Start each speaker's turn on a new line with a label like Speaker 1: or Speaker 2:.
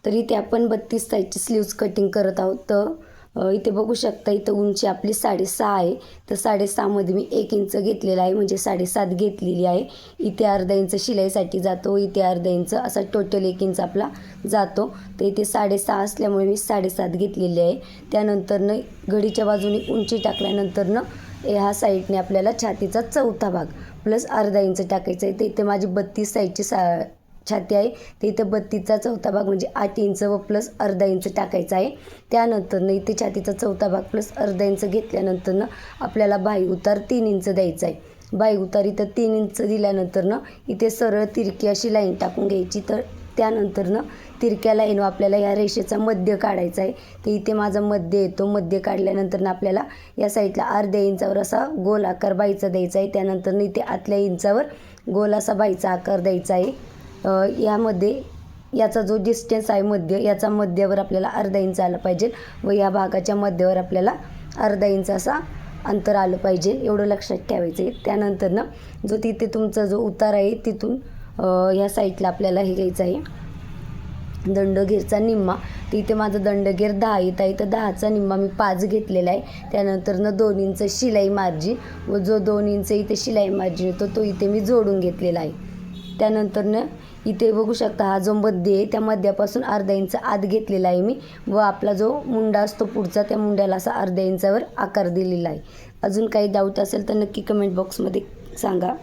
Speaker 1: तर इथे आपण 32 साईजची स्लीव्स कटिंग करत आहोत. तर इथे बघू शकता इथं उंची आपली 6.5 आहे. तर 6.5 मध्ये मी 1 इंच घेतलेला आहे, म्हणजे 7.5 घेतलेली आहे. इथे अर्धा इंच शिलाईसाठी जातो, इथे अर्धा इंच, असा टोटल 1 इंच आपला जातो. तर इथे 6.5 असल्यामुळे मी 7.5 घेतलेली आहे. त्यानंतरनं घडीच्या बाजूने उंची टाकल्यानंतरनं ह्या साईडने आपल्याला छातीचा चौथा भाग प्लस अर्धा इंच टाकायचा आहे. तर इथे माझी 32 साईजची छाती आहे. तर इथं 32चा चौथा भाग म्हणजे 8 इंच व प्लस अर्धा इंच टाकायचा आहे. त्यानंतरनं इथे छातीचा चौथा भाग प्लस अर्धा इंच घेतल्यानंतरनं आपल्याला बाही उतार 3 इंच द्यायचा आहे. बाही उतार इथं 3 इंच दिल्यानंतरनं इथे सरळ तिरकी अशी लाईन टाकून घ्यायची. तर त्यानंतरनं तिरक्या लाईन आपल्याला या रेषेचा मध्य काढायचा आहे. तर इथे माझा मध्य येतो. मध्य काढल्यानंतरनं आपल्याला या साईडला अर्ध्या इंचावर असा गोल आकार बाईचा द्यायचा आहे. त्यानंतरनं इथे आतल्या इंचावर गोल असा बाईचा आकार द्यायचा आहे. यामध्ये याचा जो डिस्टन्स आहे मध्य, याचा मध्यावर आपल्याला अर्धा इंच आला पाहिजे व या भागाच्या मध्यावर आपल्याला अर्धा इंच असा अंतर आलं पाहिजे, एवढं लक्षात ठेवायचं आहे. त्यानंतरनं जो तिथे तुमचा जो उतार आहे तिथून ह्या साईडला आपल्याला हे घ्यायचं आहे दंडगेरचा निम्मा. तर इथे माझं दंडगेर 10 येत आहे. तर 10चा निम्मा मी 5 घेतलेला आहे. त्यानंतरनं 2 इंच शिलाई मार्जिन व जो 2 इंच इथे शिलाई मार्जिन येतो तो इथे मी जोडून घेतलेला आहे. त्यानंतरनं इथे बघू शकता हा जो मध्य आहे त्या मध्यापासून अर्धा इंच आत घेतलेला आहे मी व आपला जो मुंडा असतो पुढचा त्या मुंड्याला असा अर्ध्या इंचावर आकार दिलेला आहे. अजून काही डाऊट असेल तर नक्की कमेंट बॉक्समध्ये सांगा.